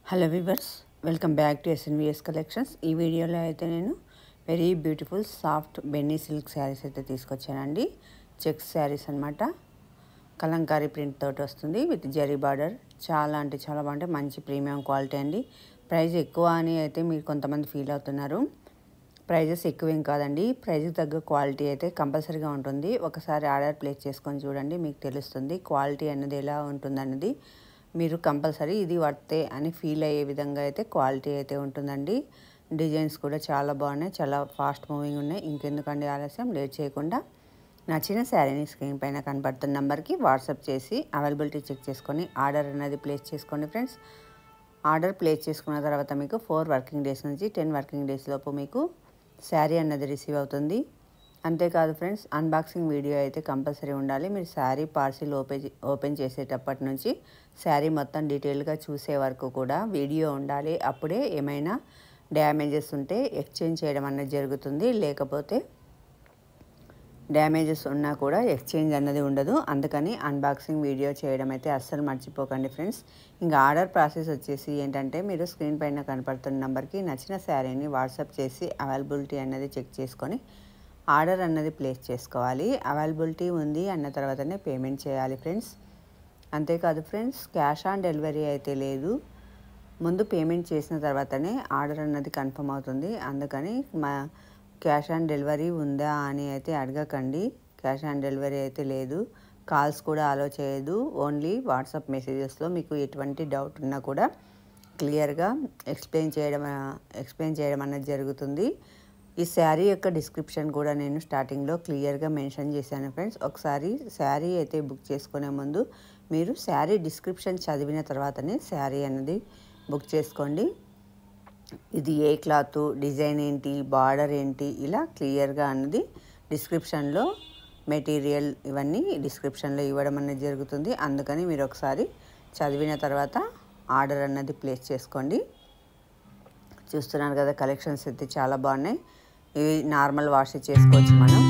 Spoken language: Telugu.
Hello viewers, welcome back to SNVS collections. ఈ వీడియోలో అయితే నేను very beautiful soft benny silk saris అయితే తీసుకొచ్చానండి. చెక్స్ శారీస్ అనమాట. కలంకారీ ప్రింట్ తోటి వస్తుంది విత్ జరీ బార్డర్. చాలా అంటే చాలా బాగుంటాయి. మంచి ప్రీమియం క్వాలిటీ అండి. ప్రైస్ ఎక్కువ అని అయితే మీరు కొంతమంది ఫీల్ అవుతున్నారు. ప్రైజెస్ ఎక్కువేం కాదండి. ప్రైస్కి తగ్గ క్వాలిటీ అయితే కంపల్సరీగా ఉంటుంది. ఒకసారి ఆర్డర్ ప్లేస్ చేసుకొని చూడండి, మీకు తెలుస్తుంది క్వాలిటీ అనేది ఎలా ఉంటుందన్నది. మీరు కంపల్సరీ ఇది వర్తే అని ఫీల్ అయ్యే విధంగా అయితే క్వాలిటీ అయితే ఉంటుందండి. డిజైన్స్ కూడా చాలా బాగున్నాయి, చాలా ఫాస్ట్ మూవింగ్ ఉన్నాయి. ఇంకెందుకండి ఆలస్యం, లేట్ చేయకుండా నచ్చిన శారీని స్క్రీన్ పైన కనపడుతున్న నెంబర్కి వాట్సాప్ చేసి అవైలబిలిటీ చెక్ చేసుకొని ఆర్డర్ అనేది ప్లేస్ చేసుకోండి ఫ్రెండ్స్. ఆర్డర్ ప్లేస్ చేసుకున్న తర్వాత మీకు 4 వర్కింగ్ డేస్ నుంచి 10 వర్కింగ్ డేస్ లోపు మీకు శారీ అన్నది రిసీవ్ అవుతుంది. అంతేకాదు ఫ్రెండ్స్, అన్బాక్సింగ్ వీడియో అయితే కంపల్సరీ ఉండాలి. మీరు శారీ పార్సిల్ ఓపెన్ చేసేటప్పటి నుంచి శారీ మొత్తం డీటెయిల్గా చూసే వరకు కూడా వీడియో ఉండాలి. అప్పుడే ఏమైనా డ్యామేజెస్ ఉంటే ఎక్స్చేంజ్ చేయడం అన్నది జరుగుతుంది. లేకపోతే డ్యామేజెస్ ఉన్నా కూడా ఎక్స్చేంజ్ అన్నది ఉండదు. అందుకని అన్బాక్సింగ్ వీడియో చేయడం అయితే అస్సలు మర్చిపోకండి ఫ్రెండ్స్. ఇంకా ఆర్డర్ ప్రాసెస్ వచ్చేసి ఏంటంటే, మీరు స్క్రీన్ పైన కనపడుతున్న నెంబర్కి నచ్చిన శారీని వాట్సాప్ చేసి అవైలబిలిటీ అన్నది చెక్ చేసుకొని ఆర్డర్ అన్నది ప్లేస్ చేసుకోవాలి. అవైలబిలిటీ ఉంది అన్న తర్వాతనే పేమెంట్ చేయాలి ఫ్రెండ్స్. అంతేకాదు ఫ్రెండ్స్, క్యాష్ ఆన్ డెలివరీ అయితే లేదు. ముందు పేమెంట్ చేసిన తర్వాతనే ఆర్డర్ అన్నది కన్ఫర్మ్ అవుతుంది. అందుకని క్యాష్ ఆన్ డెలివరీ ఉందా అని అయితే అడగకండి. క్యాష్ ఆన్ డెలివరీ అయితే లేదు. కాల్స్ కూడా అలో చేయదు. ఓన్లీ వాట్సాప్ మెసేజెస్లో మీకు ఎటువంటి డౌట్ ఉన్నా కూడా క్లియర్గా ఎక్స్ప్లెయిన్ చేయడం అన్నది జరుగుతుంది. ఈ శారీ యొక్క డిస్క్రిప్షన్ కూడా నేను స్టార్టింగ్లో క్లియర్గా మెన్షన్ చేశాను ఫ్రెండ్స్. ఒకసారి శారీ అయితే బుక్ చేసుకునే ముందు మీరు శారీ డిస్క్రిప్షన్ చదివిన తర్వాతనే శారీ అన్నది బుక్ చేసుకోండి. ఇది ఏ క్లాత్, డిజైన్ ఏంటి, బార్డర్ ఏంటి, ఇలా క్లియర్గా అన్నది డిస్క్రిప్షన్లో మెటీరియల్ ఇవన్నీ డిస్క్రిప్షన్లో ఇవ్వడం అనేది జరుగుతుంది. అందుకని మీరు ఒకసారి చదివిన తర్వాత ఆర్డర్ అన్నది ప్లేస్ చేసుకోండి. చూస్తున్నారు కదా, కలెక్షన్స్ అయితే చాలా బాగున్నాయి. ఇవి నార్మల్ వాష్ చేసుకోవచ్చు మనం.